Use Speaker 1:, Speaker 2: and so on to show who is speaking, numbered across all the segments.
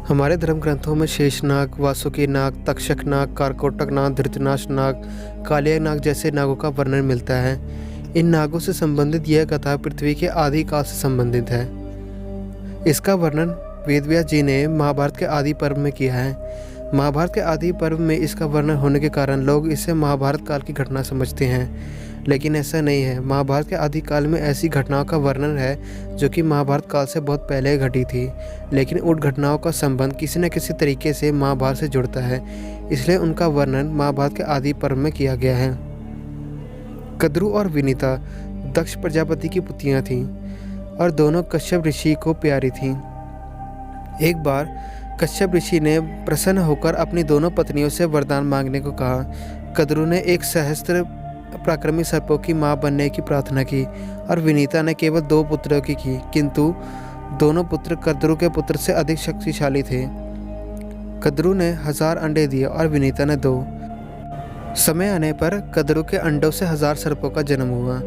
Speaker 1: हमारे धर्म ग्रंथों में शेषनाग, वासुकी नाग, तक्षक नाग, कारकोटक नाग, धृतराज नाग, कालिया नाग जैसे नागों का वर्णन मिलता है। इन नागों से संबंधित यह कथा पृथ्वी के आदि काल से संबंधित है। इसका वर्णन वेदव्यास जी ने महाभारत के आदि पर्व में किया है। महाभारत के आदि पर्व में इसका वर्णन होने के कारण लोग इसे महाभारत काल की घटना समझते हैं, लेकिन ऐसा नहीं है। महाभारत के आदि काल में ऐसी घटनाओं का वर्णन है जो कि महाभारत काल से बहुत पहले घटी थी, लेकिन उन घटनाओं का संबंध किसी न किसी तरीके से महाभारत से जुड़ता है, इसलिए उनका वर्णन महाभारत के आदि पर्व में किया गया है। कद्रु और विनीता दक्ष प्रजापति की पुत्रियां थीं और दोनों कश्यप ऋषि को प्यारी थीं। एक बार कश्यप ऋषि ने प्रसन्न होकर अपनी दोनों पत्नियों से वरदान मांगने को कहा। कद्रु ने एक सहस्त्र पराक्रमी सर्पों की मां बनने की प्रार्थना की और विनीता ने केवल 2 पुत्रों की, किंतु दोनों पुत्र कद्रु के पुत्र से अधिक शक्तिशाली थे। कद्रु ने 1000 अंडे दिए और विनीता ने 2। समय आने पर कद्रु के अंडों से 1000 सर्पों का जन्म हुआ।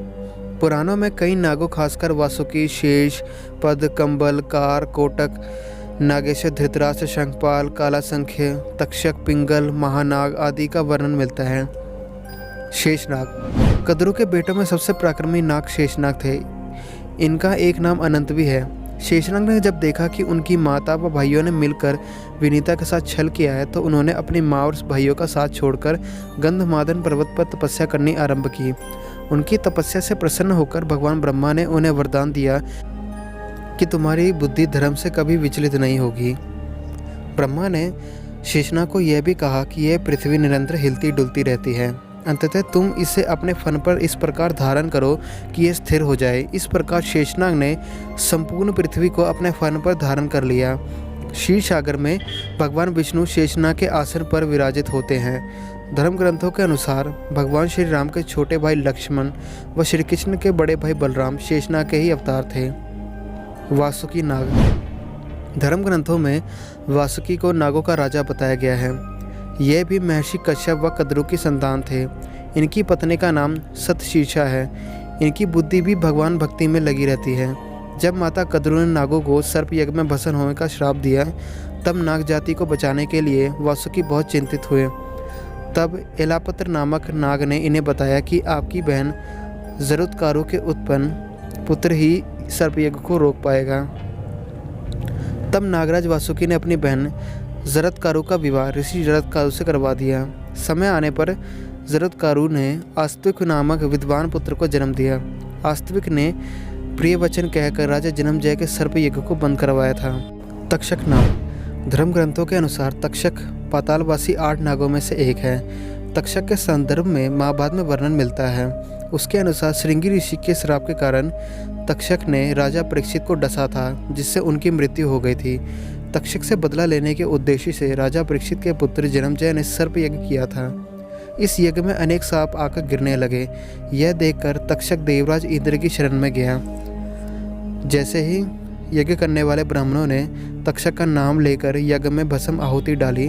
Speaker 1: पुराणों में कई नागों, खासकर वासुकी, शेष, पद, कंबल, कार, कोटक, नागेश्वर, धृतराष्ट्र, शंखपाल, कालासंख्य, तक्षक, पिंगल, महानाग आदि का वर्णन मिलता है। शेषनाग कद्रु के बेटों में सबसे पराक्रमी नाग शेषनाग थे। इनका एक नाम अनंत भी है। शेषनाग ने जब देखा कि उनकी माता व भाइयों ने मिलकर विनीता के साथ छल किया है, तो उन्होंने अपनी माँ और भाइयों का साथ छोड़कर गंधमादन पर्वत पर तपस्या करनी आरंभ की। उनकी तपस्या से प्रसन्न होकर भगवान ब्रह्मा ने उन्हें वरदान दिया कि तुम्हारी बुद्धि धर्म से कभी विचलित नहीं होगी। ब्रह्मा ने शेषनाग को यह भी कहा कि यह पृथ्वी निरंतर हिलती डुलती रहती है, अंततः तुम इसे अपने फन पर इस प्रकार धारण करो कि यह स्थिर हो जाए। इस प्रकार शेषनाग ने संपूर्ण पृथ्वी को अपने फन पर धारण कर लिया। क्षीर सागर में भगवान विष्णु शेषनाग के आसन पर विराजित होते हैं। धर्म ग्रंथों के अनुसार भगवान श्री राम के छोटे भाई लक्ष्मण व श्री कृष्ण के बड़े भाई बलराम शेषनाग के ही अवतार थे। वासुकी नाग धर्म ग्रंथों में वासुकी को नागों का राजा बताया गया है। यह भी महर्षि कश्यप व कद्रु की संतान थे। इनकी पत्नी का नाम सतशीर्षा है। इनकी बुद्धि भी भगवान भक्ति में लगी रहती है। जब माता कद्रु ने नागों को सर्प यज्ञ में भस्म होने का श्राप दिया, तब नाग जाति को बचाने के लिए वासुकी बहुत चिंतित हुए। तब एलापत्र नामक नाग ने इन्हें बताया कि आपकी बहन जरुत्कारू के उत्पन्न पुत्र ही सर्प यज्ञ को रोक पाएगा। तब नागराज वासुकी ने अपनी बहन जरत्कारु का विवाह ऋषि जरत्कारु से करवा दिया। समय आने पर जरत्कारु ने आस्तिक नामक विद्वान पुत्र को जन्म दिया। आस्तिक ने प्रिय वचन कहकर राजा जन्मजय के सर्प यज्ञ को बंद करवाया था। तक्षक नाग धर्म ग्रंथों के अनुसार तक्षक पातालवासी 8 नागों में से एक है। तक्षक के संदर्भ में महाभारत में वर्णन मिलता है। उसके अनुसार श्रृंगी ऋषि के श्राप के कारण तक्षक ने राजा परीक्षित को डसा था, जिससे उनकी मृत्यु हो गई थी। तक्षक से बदला लेने के उद्देश्य से राजा परीक्षित के पुत्र जन्मजय ने सर्प यज्ञ किया था। इस यज्ञ में अनेक सांप आकर गिरने लगे। यह देखकर तक्षक देवराज इंद्र की शरण में गया। जैसे ही यज्ञ करने वाले ब्राह्मणों ने तक्षक का नाम लेकर यज्ञ में भस्म आहुति डाली,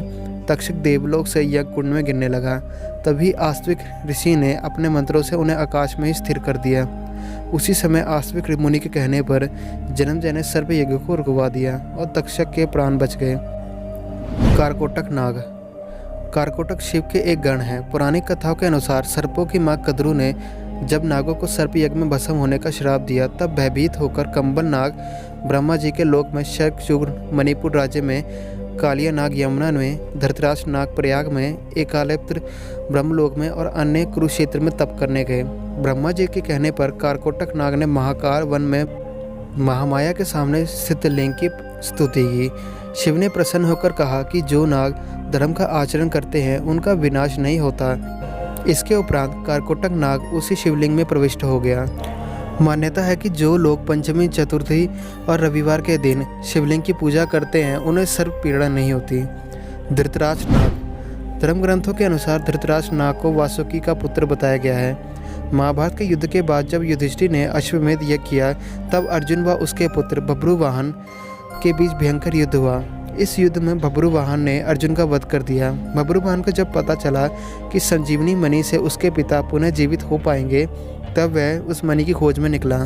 Speaker 1: तक्षक देवलोक से यज्ञ कुंड में गिरने लगा। तभी आस्तिक ऋषि ने अपने मंत्रों से उन्हें आकाश में ही स्थिर कर दिया। उसी समय आस्तिक मुनि के कहने पर जन्मजय ने सर्प यज्ञ को रुकवा दिया और तक्षक के प्राण बच गए। कारकोटक नाग कारकोटक शिव के एक गण हैं। पुरानी कथाओं के अनुसार सर्पों की मां कद्रु ने जब नागों को सर्प यज्ञ में भस्म होने का श्राप दिया, तब भयभीत होकर कंबल नाग ब्रह्मा जी के लोक में, शर्कचूर्ण मणिपुर राज्य में, कालिया नाग यमुना में, धृतराष्ट्र नाग प्रयाग में, एकालत्र ब्रह्मलोक में और अन्य कुरुक्षेत्र में तप करने गए। ब्रह्मा जी के कहने पर कारकोटक नाग ने महाकार वन में महामाया के सामने स्थित लिंग की स्तुति की। शिव ने प्रसन्न होकर कहा कि जो नाग धर्म का आचरण करते हैं उनका विनाश नहीं होता। इसके उपरांत कारकोटक नाग उसी शिवलिंग में प्रविष्ट हो गया। मान्यता है कि जो लोग पंचमी, चतुर्थी और रविवार के दिन शिवलिंग की पूजा करते हैं उन्हें सर्प पीड़ा नहीं होती। धृतराष्ट्र नाग धर्म ग्रंथों के अनुसार धृतराष्ट्र नाग को वासुकी का पुत्र बताया गया है। महाभारत के युद्ध के बाद जब युधिष्ठिर ने अश्वमेध यज्ञ किया, तब अर्जुन व उसके पुत्र बब्रुवाहन के बीच भयंकर युद्ध हुआ। इस युद्ध में बब्रुवाहन ने अर्जुन का वध कर दिया। बब्रुवाहन को जब पता चला कि संजीवनी मणि से उसके पिता पुनः जीवित हो पाएंगे, तब वह उस मणि की खोज में निकला।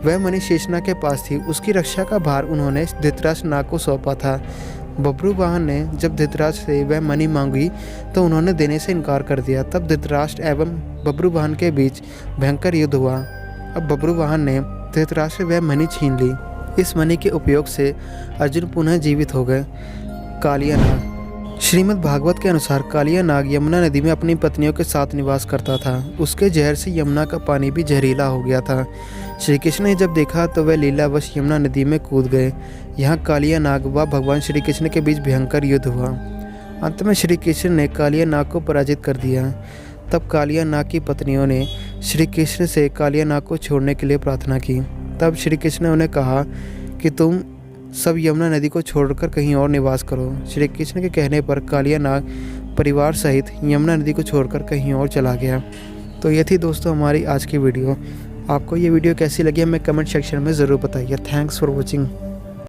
Speaker 1: वह मणि शेषनाग के पास थी। उसकी रक्षा का भार उन्होंने धृतराष्ट्र नाग को सौंपा था। बब्रुवाहन ने जब धृतराष्ट्र से वह मणि मांगी तो उन्होंने देने से इनकार कर दिया। तब धृतराष्ट्र एवं बब्रुवाहन के बीच भयंकर युद्ध हुआ। अब बब्रुवाहन ने धृतराष्ट्र से वह मणि छीन ली। इस मणि के उपयोग से अर्जुन पुनः जीवित हो गए। कालिया नाग। श्रीमद् भागवत के अनुसार कालिया नाग यमुना नदी में अपनी पत्नियों के साथ निवास करता था। उसके जहर से यमुना का पानी भी जहरीला हो गया था। श्री कृष्ण ने जब देखा तो वह लीलावश यमुना नदी में कूद गए। यहाँ कालिया नाग व भगवान श्री कृष्ण के बीच भयंकर युद्ध हुआ। अंत में श्री कृष्ण ने कालिया नाग को पराजित कर दिया। तब कालिया नाग की पत्नियों ने श्री कृष्ण से कालिया नाग को छोड़ने के लिए प्रार्थना की। तब श्री कृष्ण ने उन्हें कहा कि तुम सब यमुना नदी को छोड़कर कहीं और निवास करो। श्री कृष्ण के कहने पर कालिया नाग परिवार सहित यमुना नदी को छोड़कर कहीं और चला गया। तो ये थी दोस्तों हमारी आज की वीडियो। आपको ये वीडियो कैसी लगी हमें कमेंट सेक्शन में ज़रूर बताइए। Thanks for watching.